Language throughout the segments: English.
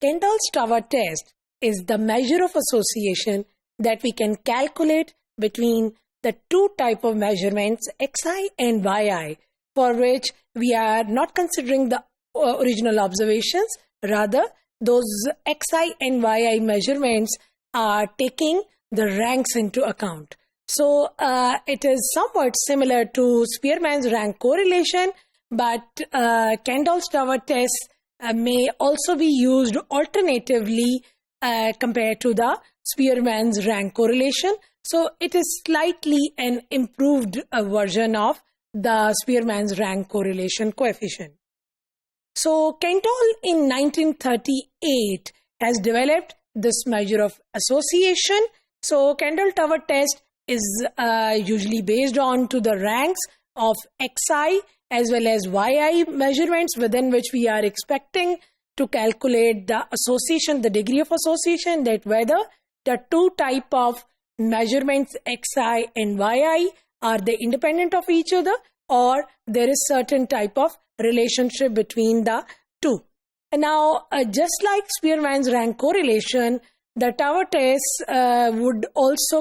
Kendall's tower test is the measure of association that we can calculate between the two type of measurements, xi and yi, for which we are not considering the original observations. Rather, those xi and yi measurements are taking the ranks into account. So it is somewhat similar to Spearman's rank correlation, but Kendall's tower test may also be used alternatively compared to the Spearman's rank correlation. So it is slightly an improved version of the Spearman's rank correlation coefficient. So Kendall in 1938 has developed this measure of association. So Kendall tower test is usually based on to the ranks of xi as well as yi measurements, within which we are expecting to calculate the association, the degree of association, that whether the two type of measurements xi and yi are they independent of each other, or there is certain type of relationship between the two. And now, just like Spearman's rank correlation, the tower test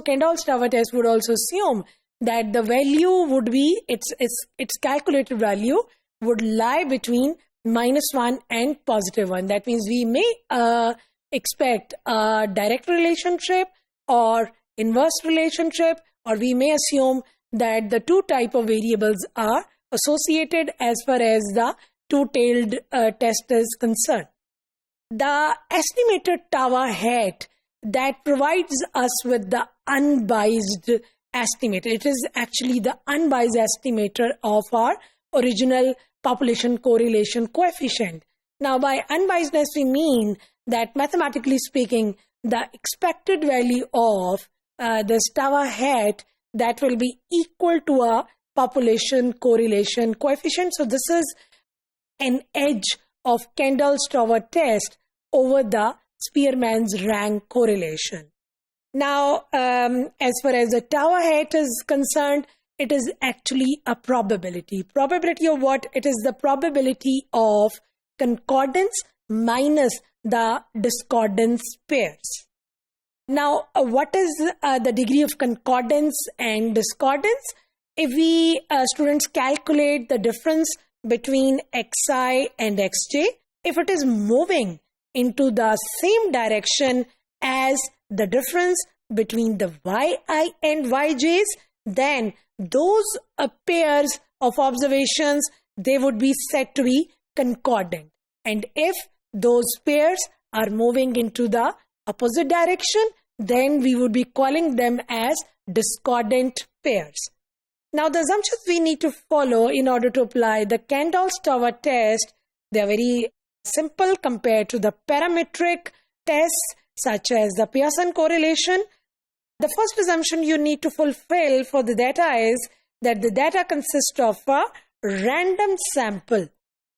Kendall's tower test would also assume that the value would be, its calculated value would lie between -1 and +1. That means we may expect a direct relationship or inverse relationship, or we may assume that the two type of variables are associated as far as the two-tailed test is concerned. The estimated tower hat that provides us with the unbiased estimator. It is actually the unbiased estimator of our original population correlation coefficient. Now, by unbiasedness, we mean that mathematically speaking, the expected value of this tower hat that will be equal to a population correlation coefficient. So this is an edge of Kendall's tower test over the Spearman's rank correlation. Now, as far as the tower hat is concerned, it is actually a probability. Probability of what? It is the probability of concordance minus the discordance pairs. Now, what is the degree of concordance and discordance? If we students calculate the difference between xi and xj, if it is moving into the same direction as the difference between the yi and yj's, then those pairs of observations, they would be said to be concordant. And if those pairs are moving into the opposite direction, then we would be calling them as discordant pairs. Now, the assumptions we need to follow in order to apply the Kendall's tower test, they are very simple compared to the parametric tests such as the Pearson correlation. The first assumption you need to fulfill for the data is that the data consists of a random sample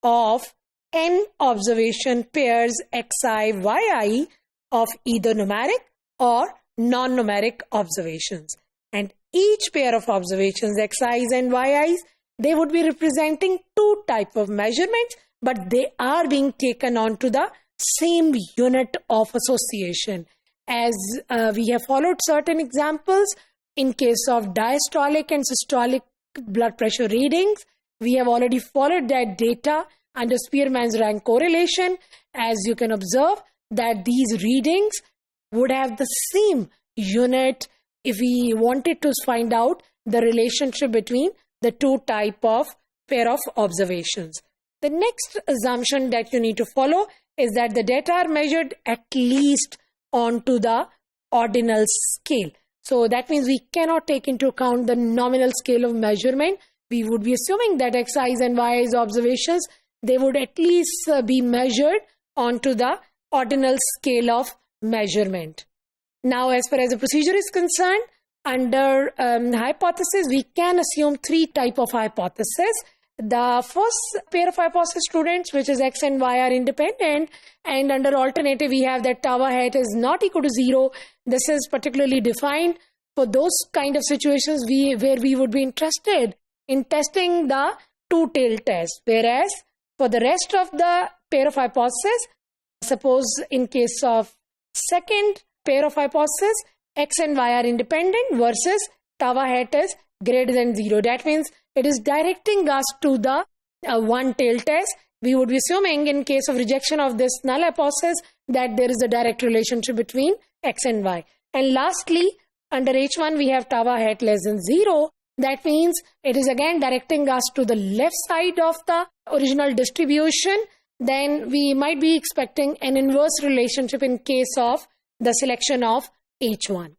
of n observation pairs xi, yi of either numeric or non-numeric observations. And each pair of observations, xi's and yi's, they would be representing two types of measurements, but they are being taken onto the same unit of association. As we have followed certain examples, in case of diastolic and systolic blood pressure readings, we have already followed that data under Spearman's rank correlation. As you can observe that these readings would have the same unit if we wanted to find out the relationship between the two type of pair of observations. The next assumption that you need to follow is that the data are measured at least onto the ordinal scale. So that means we cannot take into account the nominal scale of measurement. We would be assuming that xi's and yi's observations, they would at least be measured onto the ordinal scale of measurement. Now, as far as the procedure is concerned, under hypothesis, we can assume three types of hypotheses. The first pair of hypothesis, students, which is x and y are independent, and under alternative, we have that tower hat is not equal to 0. This is particularly defined for those kind of situations where we would be interested in testing the two-tailed test, whereas for the rest of the pair of hypotheses, suppose in case of second pair of hypotheses, X and Y are independent versus tau hat is greater than 0. That means it is directing us to the one-tail test. We would be assuming in case of rejection of this null hypothesis that there is a direct relationship between X and Y. And lastly, under H1 we have tau hat less than 0. That means it is again directing us to the left side of the original distribution. Then we might be expecting an inverse relationship in case of the selection of H1.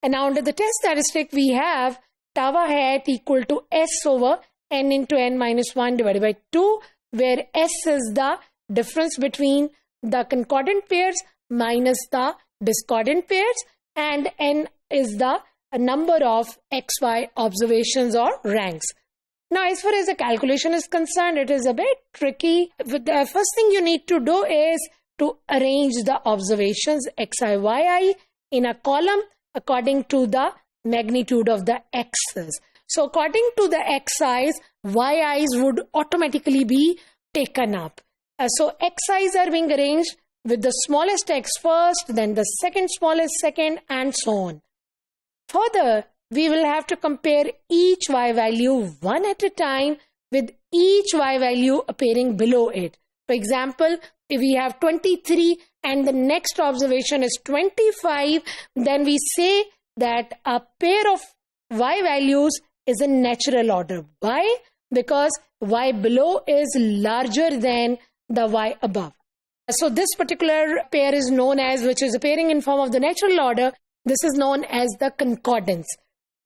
And now under the test statistic, we have tau hat equal to S over n into n minus 1 divided by 2, where S is the difference between the concordant pairs minus the discordant pairs, and n is the number of XY observations or ranks. Now, as far as the calculation is concerned, it is a bit tricky. The first thing you need to do is to arrange the observations xi, yi in a column according to the magnitude of the x's. So, according to the xi's, yi's would automatically be taken up. So, xi's are being arranged with the smallest x first, then the second smallest second, and so on. Further, we will have to compare each y value one at a time with each y value appearing below it. For example, if we have 23 and the next observation is 25, then we say that a pair of y values is in natural order. Why? Because y below is larger than the y above. So this particular pair is known as, which is appearing in form of the natural order, this is known as the concordance,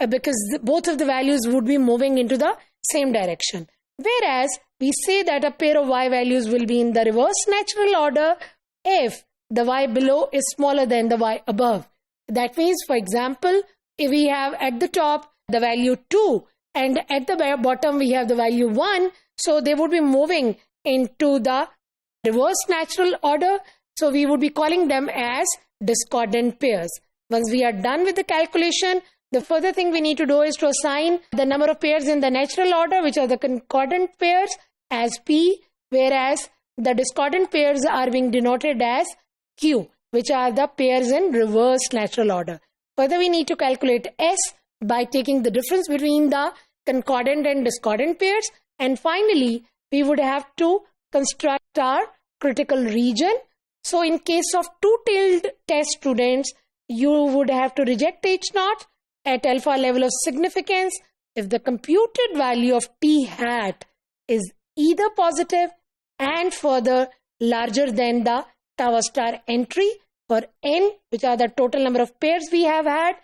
because both of the values would be moving into the same direction. Whereas we say that a pair of y values will be in the reverse natural order if the y below is smaller than the y above. That means, for example, if we have at the top the value 2 and at the bottom we have the value 1, so they would be moving into the reverse natural order. So we would be calling them as discordant pairs. Once we are done with the calculation, the further thing we need to do is to assign the number of pairs in the natural order, which are the concordant pairs, as P, whereas the discordant pairs are being denoted as Q, which are the pairs in reverse natural order. Further, we need to calculate S by taking the difference between the concordant and discordant pairs. And finally, we would have to construct our critical region. So in case of two-tailed test students, you would have to reject H0 at alpha level of significance if the computed value of T hat is either positive and further larger than the tau star entry for n, which are the total number of pairs we have had,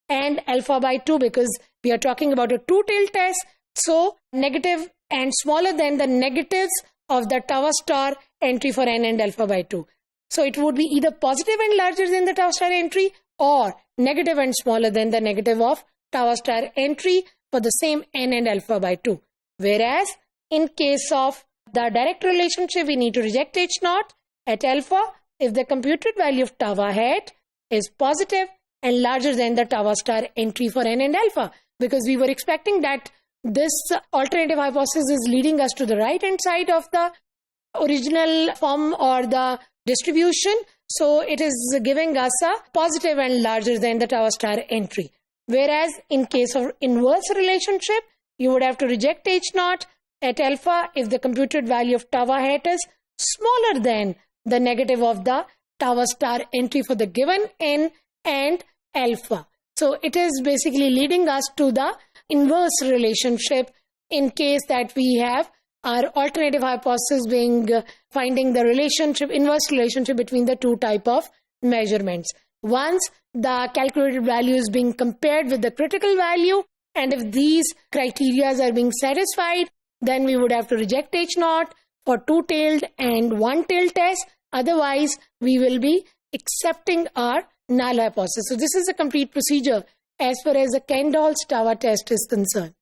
and alpha by 2 because we are talking about a two-tailed test. So negative and smaller than the negatives of the tau star entry for n and alpha by 2. So it would be either positive and larger than the tau star entry or negative and smaller than the negative of tau star entry for the same n and alpha by 2. Whereas in case of the direct relationship, we need to reject H0 at alpha if the computed value of tau hat is positive and larger than the tau star entry for n and alpha, because we were expecting that this alternative hypothesis is leading us to the right hand side of the original form or the distribution. So it is giving us a positive and larger than the tau star entry. Whereas in case of inverse relationship, you would have to reject H0 at alpha if the computed value of tau hat is smaller than the negative of the tau star entry for the given n and alpha. So it is basically leading us to the inverse relationship in case that we have our alternative hypothesis being finding the relationship, inverse relationship between the two type of measurements. Once the calculated value is being compared with the critical value, and if these criteria are being satisfied, then we would have to reject H0 for two-tailed and one-tailed test. Otherwise, we will be accepting our null hypothesis. So this is a complete procedure as far as the Kendall's tau test is concerned.